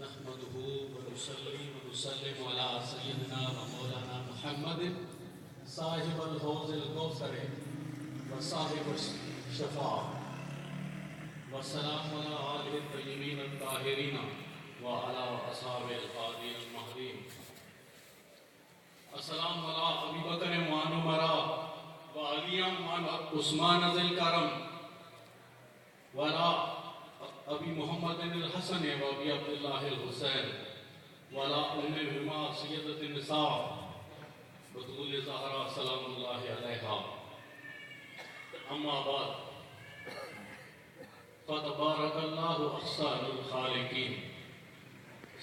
نحمده ونصلي ونسلم على سيدنا ومولانا محمد صاحب الحوض الكوثر وصاحب الشفاعة والسلام على آله الطيبين الطاهرين وعلى أصحابه الهادين المهديين. السلام على أبي بكر وعمر وعلي وعثمان ذي الكرم وعلى ابی محمد الحسن و ابی عبداللہ الحسین وعلی امہما سیدۃ النساء بطول زہرا سلام اللہ علیہا. اما بعد فتبارک اللہ احسن الخالقین.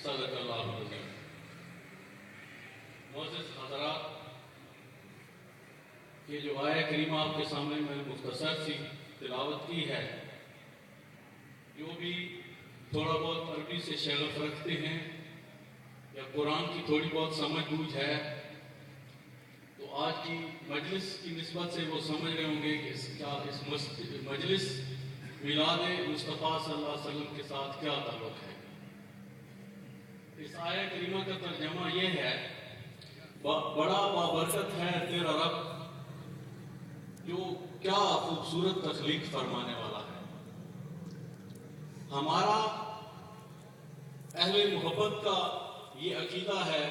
صدق اللہ العظیم. معزز حضرات، یہ جو آیہ کریمہ آپ کے سامنے میں نے مختصر سی تلاوت کی ہے، جو بھی تھوڑا بہت عربی سے شغف رکھتے ہیں یا قرآن کی تھوڑی بہت سمجھ بوجھ ہے، تو آج کی مجلس کی نسبت سے وہ سمجھ رہے ہوں گے کہ اس مجلس میلاد مصطفیٰ صلی اللہ علیہ وسلم کے ساتھ کیا تعلق ہے. اس آیہ کریمہ کا ترجمہ یہ ہے: بڑا بابرکت ہے تیرا رب جو کیا خوبصورت تخلیق فرمانے والا ہے. ہمارا اہل محبت کا یہ عقیدہ ہے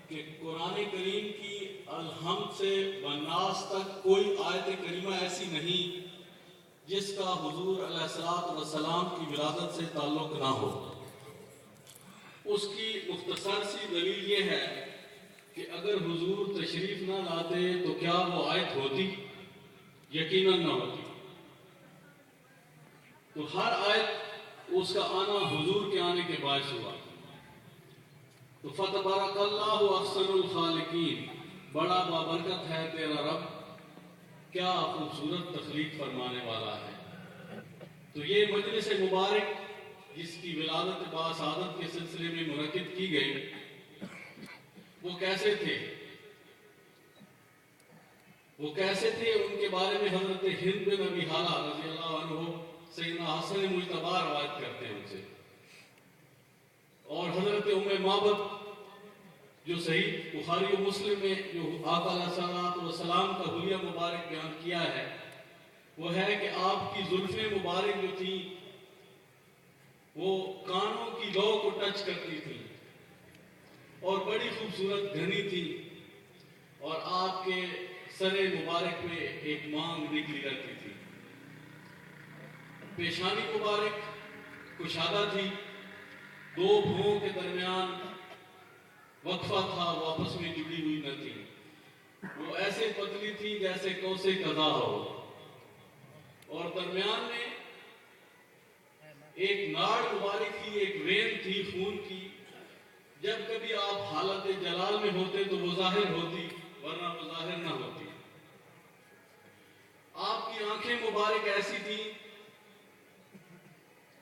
کہ قرآن کریم کی الحمد سے والناس تک کوئی آیت کریمہ ایسی نہیں جس کا حضور علیہ الصلوۃ والسلام کی ولادت سے تعلق نہ ہو. اس کی مختصر سی دلیل یہ ہے کہ اگر حضور تشریف نہ لاتے تو کیا وہ آیت ہوتی؟ یقیناً نہ ہوتی. تو ہر آیت اس کا آنا حضور کے آنے کے باعث ہوا. تو فتبارک اللہ احسن الخالقین، بڑا بابرکت ہے تیرا رب، کیا خوبصورت تخلیق فرمانے والا ہے. تو یہ مجلس مبارک جس کی ولادت باسعادت کے سلسلے میں منعقد کی گئی، وہ کیسے تھے ان کے بارے میں حضرت ہند بن ابی حالہ رضی اللہ عنہ سیدنا حسن مجتبی روایت کرتے ہیں ان سے، اور حضرت ام معبد جو صحیح بخاری و مسلم میں جو آقا علیہ الصلوۃ والسلام کا حلیہ مبارک بیان کیا ہے، وہ ہے کہ آپ کی زلفیں مبارک جو تھیں وہ کانوں کی لو کو ٹچ کرتی تھیں اور بڑی خوبصورت گھنی تھی، اور آپ کے سر مبارک میں ایک مانگ نکلی رہتی تھی. پیشانی مبارک کشادہ تھی، دو بھوؤں کے درمیان وقفہ تھا، وہ آپس میں جڑی ہوئی نہ تھی. وہ ایسے پتلی تھی جیسے کوسے قضا ہو، اور درمیان میں ایک ناڑ مبارک تھی، ایک وین تھی خون کی. جب کبھی آپ حالت جلال میں ہوتے تو وہ ظاہر ہوتی، ورنہ وہ ظاہر نہ ہوتی. آپ کی آنکھیں مبارک ایسی تھی،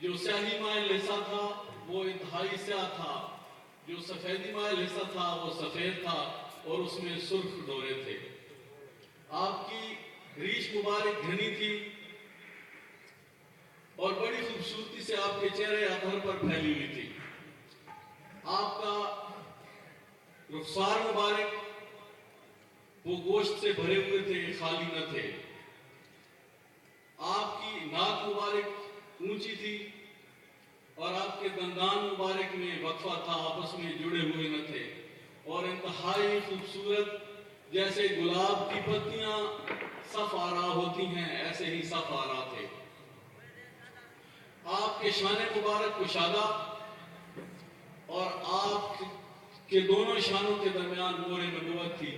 جو سیاہی مائل حصہ تھا وہ انتہائی سیاہ تھا، جو سفیدی مائل حصہ تھا وہ سفید تھا، اور اس میں سرخ ڈورے تھے. آپ کی ریش مبارک گھنی تھی، اور بڑی خوبصورتی سے آپ کے چہرے اظہر پر پھیلی ہوئی تھی. آپ کا رخسار مبارک وہ گوشت سے بھرے ہوئے تھے، خالی نہ تھے. آپ کی ناک مبارک اونچی تھی، اور آپ کے دندان مبارک میں وقفہ تھا، آپس میں جڑے ہوئے نہ تھے، اور انتہائی خوبصورت جیسے گلاب کی پتیاں صف آرا ہوتی ہیں ایسے ہی صف آرا تھے. آپ کے شان مبارک کشادہ، اور آپ کے دونوں شانوں کے درمیان مور نبوت تھی.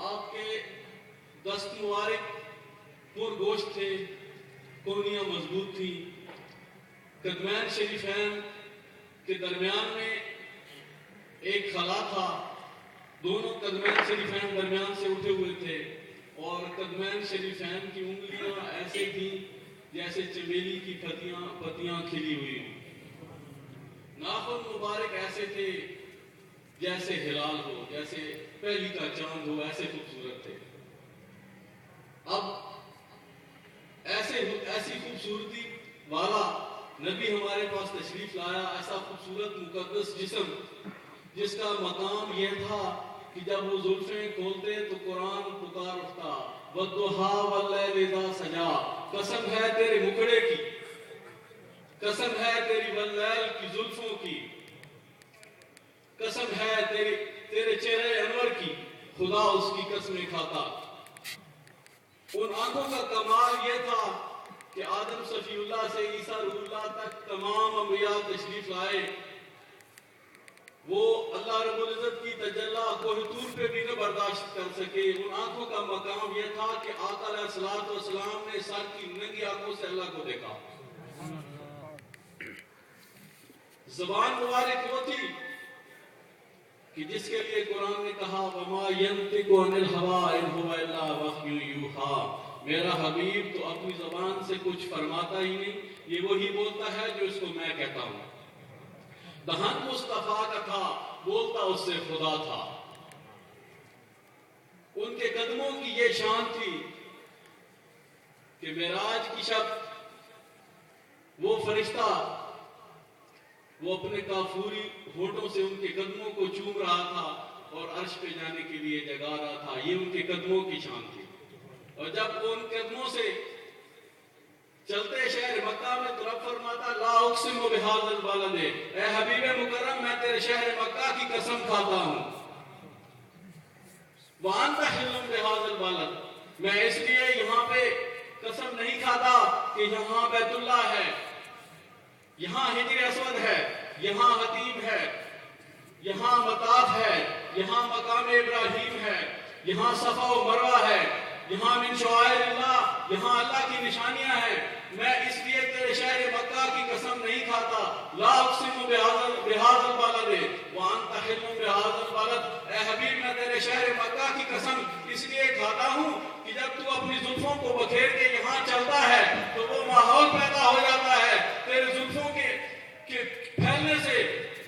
آپ کے دست مبارک پر گوشت تھے، کونیاں مضبوط تھی. قدمین شریفین کے درمیان میں ایک خلا تھا، دونوں قدمین شریفین درمیان سے اٹھے ہوئے تھے، اور قدمین شریفین کی انگلیاں ایسے تھیں جیسے چمیلی کی پتیاں کھلی ہوئی ہوں. ناخن مبارک ایسے تھے جیسے ہلال ہو، جیسے پہلی کا چاند ہو، ایسے خوبصورت تھے. اب ایسی خوبصورتی والا نبی ہمارے پاس تشریف لایا، ایسا خوبصورت مقدس جسم جس کا مقام یہ تھا کہ جب وہ زلفیں کھولتے تو قرآن پکار اٹھتا، وَالضُّحَىٰ وَاللَّيْلِ إِذَا سَجَىٰ، قسم ہے تیرے مکڑے کی، قسم ہے تیری واللیل کی زلفوں کی، قسم ہے تیرے چہرے انور کی، خدا اس کی قسمیں کھاتا۔ ان آنکھوں کا کمال یہ تھا کہ آدم صفی اللہ سے عیسیٰ روح اللہ تک تمام انبیاء تشریف لائے، وہ اللہ رب العزت کی تجلی کوہ طور پہ بھی نہ برداشت کر سکے۔ ان آنکھوں کا مقام یہ تھا کہ آقا علیہ السلام نے سر کی ننگی آنکھوں سے اللہ کو دیکھا۔ زبان مبارک وہ تھی کہ جس کے لیے قرآن نے کہا وَمَا يَنطِقُ عَنِ الْهَوَىٰ إِنْ هُوَ إِلَّا وَحْيٌ يُوحَىٰ، میرا حبیب تو اپنی زبان سے کچھ فرماتا ہی نہیں، یہ وہی بولتا ہے جو اس کو میں کہتا ہوں۔ دہن مصطفیٰ کا تھا، بولتا اس سے خدا تھا۔ ان کے قدموں کی یہ شان تھی کہ معراج کی شب وہ فرشتہ وہ اپنے کافوری ہونٹوں سے ان کے قدموں کو چوم رہا تھا اور عرش پہ جانے کے لیے جگا رہا تھا، یہ ان کے قدموں کی شان تھی۔ اور جب وہ ان قدموں سے چلتے شہر مکہ میں تو رب فرماتا لا اقسم بہذا البلد، اے حبیب مکرم میں تیرے شہر مکہ کی قسم کھاتا ہوں۔ وانت حل بہذا البلد، میں اس لیے یہاں پہ قسم نہیں کھاتا کہ یہاں بیت اللہ ہے، یہاں حجر اسود ہے، یہاں حتیم ہے، یہاں مطاف ہے، یہاں مقام ابراہیم ہے، یہاں صفا و مروہ ہے، یہاں من شعائر اللہ، یہاں اللہ کی نشانیاں ہیں۔ میں اس لیے تیرے شہر مکہ کی قسم نہیں کھاتا، لا اقسم بہذا البلد وانت حل بہذا البلد، اے حبیب میں تیرے شہر مکہ کی قسم اس لیے کھاتا ہوں کہ جب تو اپنی زلفوں کو بکھیر کے یہاں چلتا ہے تو وہ ماحول پیدا ہو جاتا ہے، تیرے زلفوں کے پھیلنے سے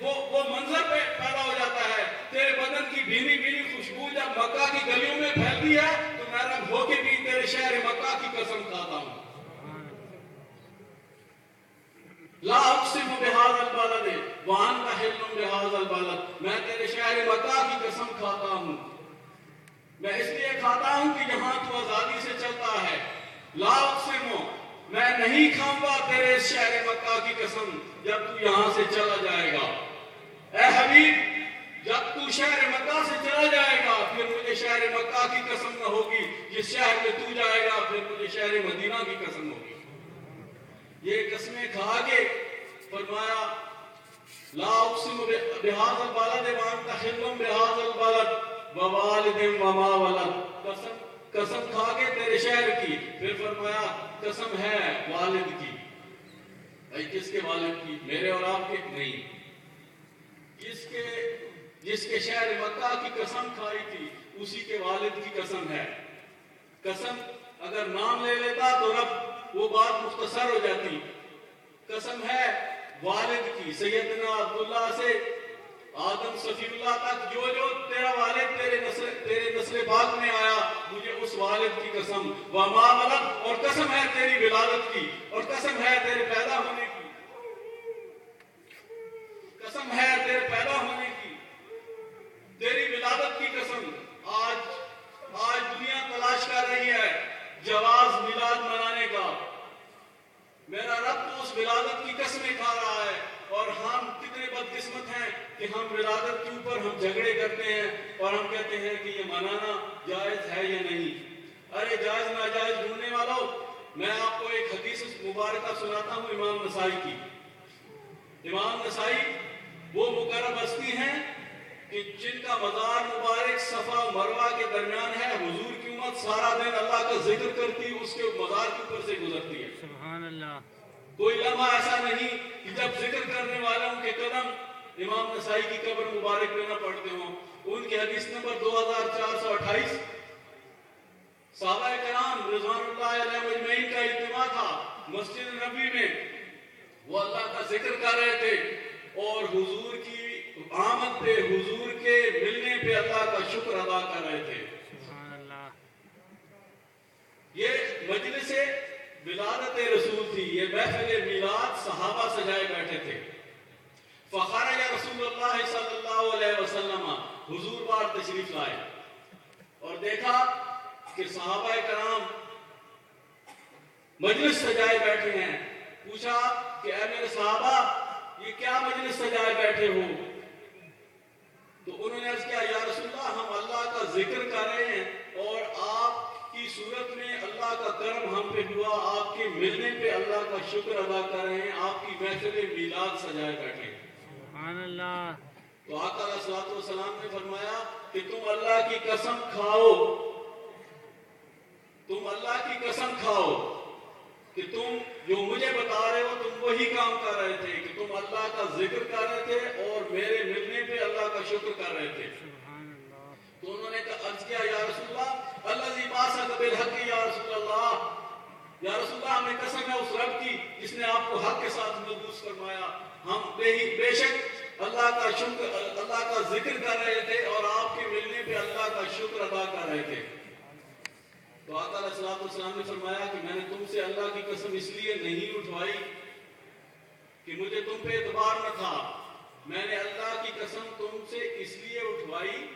وہ منظر پیدا ہو جاتا ہے، تیرے بدن کی بھینی بھینی خوشبو جب مکہ کی گلیوں میں پھیلتی ہے تو میں رب ہو کے بھی تیرے شہر مکہ کی قسم کھاتا ہوں۔ لا اقسم بہذا البلد وانت حل بہذا البلد، میں تیرے شہر مکہ کی قسم کھاتا ہوں، میں اس لیے کھاتا ہوں کہ یہاں تو آزادی سے چلتا ہے۔ لا اقسم، میں نہیں کھاؤں گا تیرے شہر مکہ کی قسم جب تو یہاں سے چلا جائے گا۔ اے حبیب جب تو شہر مکہ سے چلا جائے گا پھر مجھے شہر مکہ کی قسم نہ ہوگی، جس شہر میں تو جائے گا پھر مجھے شہر مدینہ کی قسم ہوگی۔ یہ قسمیں کھا کے فرمایا لا اقسم بہذا البلد وانت حل بہذا البلد ووالد وما ولد، قسم کھا کے تیرے شہر کی، پھر فرمایا قسم ہے والد کی۔ بھائی کس کے والد کی؟ میرے اور آپ کے نہیں، جس کے شہر مکہ کی قسم کھائی تھی اسی کے والد کی قسم ہے۔ قسم اگر نام لے لیتا تو رب وہ بات مختصر ہو جاتی۔ قسم ہے والد کی، سیدنا عبداللہ سے آدم صفی اللہ تک جو تیرا والد تیرے نسل پاک میں آیا، مجھے اس والد کی قسم، وما ولد، اور قسم ہے تیری ولادت کی، اور قسم ہے تیرے پیدا ہونے کی، قسم ہے تیرے پیدا ہونے کی، تیری ولادت کی قسم۔ آج دنیا تلاش کر رہی ہے جواز میلاد منانے کا، میرا رب تو اس ولادت کی قسمیں کھا رہا ہے، اور ہم کتنے بدقسمت ہیں کہ ہم ولادت کے اوپر ہم جھگڑے کرتے ہیں اور ہم کہتے ہیں کہ یہ منانا جائز ہے یا نہیں۔ ارے جائز ناجائز ڈھونڈنے والوں، میں آپ کو ایک حدیث مبارکہ سناتا ہوں امام نسائی کی۔ امام نسائی وہ مقرب ہستی ہیں کہ جن کا مزار مبارک صفا و مروہ کے درمیان ہے، حضور کی امت سارا دن اللہ کا ذکر کرتی، اس کے مزار کے اوپر سے گزرتی ہے۔ سبحان اللہ۔ کوئی لمحہ ایسا نہیں کہ جب ذکر کرنے والوں کے قدم امام نسائی کی قبر مبارک میں نہ پڑھتے ہوں۔ ان کی حدیث نمبر 2428، صحابہ کرام رضوان اللہ علیہ مجمعین کا اجتماع تھا مسجد نبوی میں، وہ اللہ کا ذکر کر رہے تھے اور حضور کی آمد پہ، حضور کے ملنے پہ اللہ کا شکر ادا کر رہے تھے۔ سبحان اللہ۔ یہ مجلس ولادت رسول تھی، یہ محفل میلاد صحابہ سجائے بیٹھے تھے. فخرج رسول اللہ صلی اللہ علیہ وسلم, حضور بار تشریف لائے اور دیکھا کہ صحابہ کرام مجلس سجائے بیٹھے ہیں. پوچھا کہ اے میرے صحابہ, یہ کیا مجلس سجائے بیٹھے ہو؟ تو انہوں نے عرض کیا, یا رسول اللہ, ہم اللہ کا ذکر کر رہے ہیں اور آپ کی صورت میں اللہ کا کرم ہم پہ ہوا, آپ کے ملنے پہ اللہ کا شکر ادا کر رہے ہیں, آپ کی محفل میلاد سجائے بیٹھے ہیں. سبحان اللہ. تو آقا علیہ الصلوۃ والسلام نے فرمایا کہ تم اللہ کی قسم کھاؤ, تم اللہ کی قسم کھاؤ کہ تم جو مجھے بتا رہے ہو تم وہی کام کر رہے تھے, کہ تم اللہ کا ذکر کر رہے تھے اور میرے ملنے پہ اللہ کا شکر کر رہے تھے. تو انہوں نے عرض کیا, یا رسول اللہ, الذی بعثک بالحق, یا رسول اللہ, یا رسول اللہ, ہمیں قسم ہے اس رب کی جس نے آپ کو حق کے ساتھ مبعوث فرمایا, ہم بے شک اللہ کا شکر, اللہ کا ذکر کر رہے تھے اور آپ کے ملنے پہ اللہ کا شکر ادا کر رہے تھے. تو آقا علیہ الصلوۃ والسلام نے فرمایا کہ میں نے تم سے اللہ کی قسم اس لیے نہیں اٹھوائی کہ مجھے تم پہ اعتبار نہ تھا, میں نے اللہ کی قسم تم سے اس لیے اٹھوائی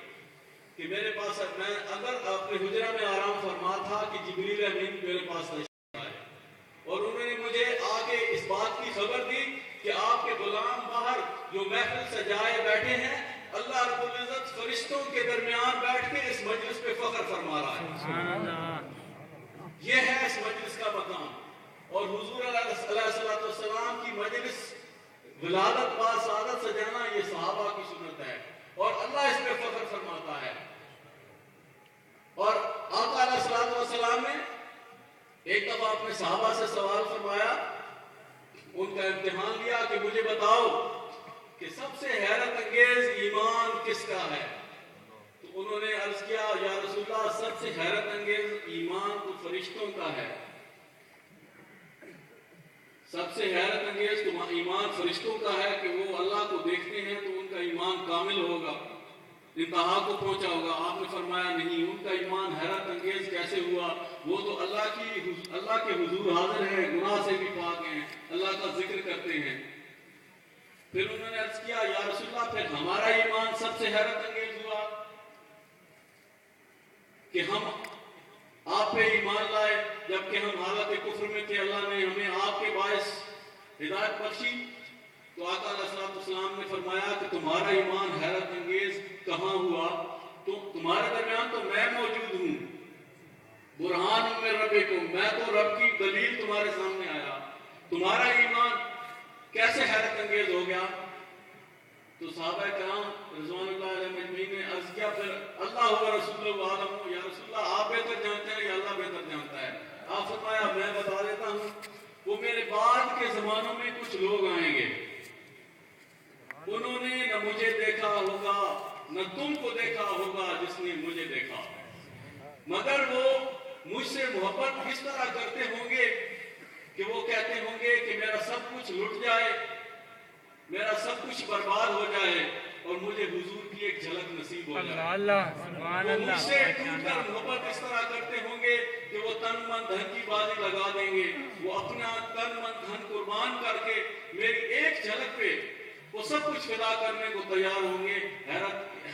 کہ میرے پاس, میں اگر اپنے حجرہ میں آرام فرما تھا کہ جبریل امین میرے پاس تشریف آئے اور انہوں نے مجھے آگے اس بات کی خبر دی کہ آپ کے غلام باہر جو محفل سجائے بیٹھے ہیں, اللہ رب العزت فرشتوں کے درمیان بیٹھ کے اس مجلس پہ فخر فرما رہا ہے. یہ ہے اس مجلس کا مقام. اور حضور علیہ الصلوۃ والسلام کی مجلس ولادت با سعادت سجانا یہ صحابہ کی سنت ہے اور اللہ اس پہ فخر فرماتا ہے. اور آقا علیہ الصلوۃ والسلام نے ایک دفعہ اپنے صحابہ سے سوال فرمایا, ان کا امتحان لیا کہ مجھے بتاؤ کہ سب سے حیرت انگیز ایمان کس کا ہے؟ تو انہوں نے عرض کیا, یا رسول اللہ, سب سے حیرت انگیز ایمان تو فرشتوں کا ہے, سب سے حیرت انگیز تو ایمان فرشتوں کا ہے کہ وہ اللہ کو دیکھتے ہیں تو ان کا ایمان کامل ہوگا, انتہا کو پہنچا ہوگا. آپ نے فرمایا نہیں, ان کا ایمان حیرت انگیز کیسے ہوا, وہ تو اللہ کے حضور حاضر ہیں, گناہ سے بھی پاک ہیں, اللہ کا ذکر کرتے ہیں. پھر انہوں نے عرض کیا, یا رسول اللہ, پھر ہمارا ایمان سب سے حیرت انگیز ہوا کہ ہم آپ پہ ایمان لائے جبکہ ہم حالت کفر میں تھے, اللہ نے ہمیں آپ کے باعث ہدایت بخشی. تو آقا علیہ الصلوۃ والسلام نے فرمایا کہ تمہارا ایمان حیرت انگیز کہاں ہوا, تو تمہارے درمیان تو میں موجود ہوں, برہان من ربکم, میں تو رب کی دلیل تمہارے سامنے آیا, تمہارا ایمان کیسے حیرت انگیز ہو گیا؟ تو صحابہ کرام رضوان اللہ علیہ مجمعین نے عرض کیا, پھر اللہ و رسول عالم, یا رسول اللہ, آپ بہتر جانتے ہیں یا اللہ بہتر جانتا ہے؟ آپ فرمایا, میں بتا دیتا ہوں, وہ میرے بعد کے زمانوں میں کچھ لوگ آئیں گے, انہوں نے نہ مجھے دیکھا ہوگا نہ تم کو دیکھا ہوگا جس نے مجھے دیکھا, مگر وہ مجھ سے محبت اس طرح کرتے ہوں گے کہ وہ کہتے ہوں گے کہ میرا سب کچھ لٹ جائے, میرا سب کچھ برباد ہو جائے اور مجھے حضور کی ایک جھلک نصیب ہو جائے. وہ مجھ سے ٹوٹ کر محبت اس طرح کرتے ہوں گے کہ وہ تن من دھن کی بازی لگا دیں گے, وہ اپنا تن من دھن قربان کر کے میری ایک جھلک پہ وہ سب کچھ فدا کرنے کو تیار ہوں گے.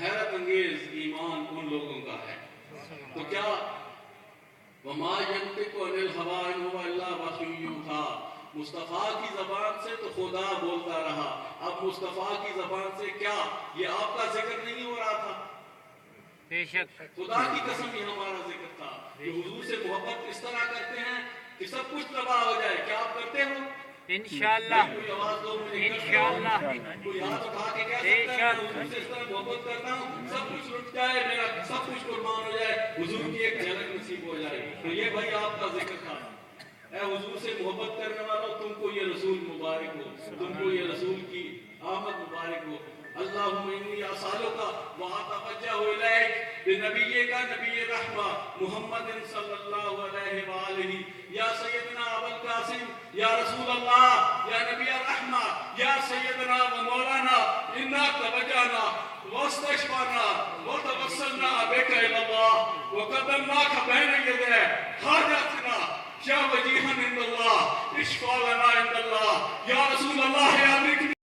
حیرت انگیز ایمان ان لوگوں کا ہے. تو کیا وما ينطق عن الهوى ان هو الا وحي يوحى, مصطفیٰ کی زبان سے تو خدا بولتا رہا, اب مصطفیٰ کی زبان سے کیا یہ آپ کا ذکر نہیں ہو رہا تھا؟ بے شک خدا کی قسم یہ ہمارا ذکر تھا کہ حضور سے محبت اس طرح کرتے ہیں کہ سب کچھ تباہ ہو جائے. کیا آپ کرتے ہو؟ انشاءاللہ, انشاءاللہ, کوئی ہاتھ اٹھا کے کہہ سکتا ہے حضور سے اس طرح محبت کرتا ہوں سب کچھ لٹ جائے, میرا سب کچھ قربان ہو جائے, حضور کی ایک جھلک نصیب ہو جائے. تو یہ بھائی آپ کا ذکر تھا. اے حضور سے محبت کرنے والوں, تم کو یہ رسول مبارک ہو, تم کو یہ رسول کی آمد مبارک ہو. اللہم انی اسالک واتوجہ الیک بنبیک نبی رحمہ محمد صلی اللہ علیہ وآلہ, یا سیدنا ابو القاسم, یا رسول اللہ, یا نبی رحمہ, یا سیدنا و مولانا, انا توجہنا واستشفعنا وتوسلنا بک الی اللہ وقدمناک بین یدی حاجاتنا یا وجیہا عند اللہ اشفع لنا عند اللہ یا رسول اللہ یا امرک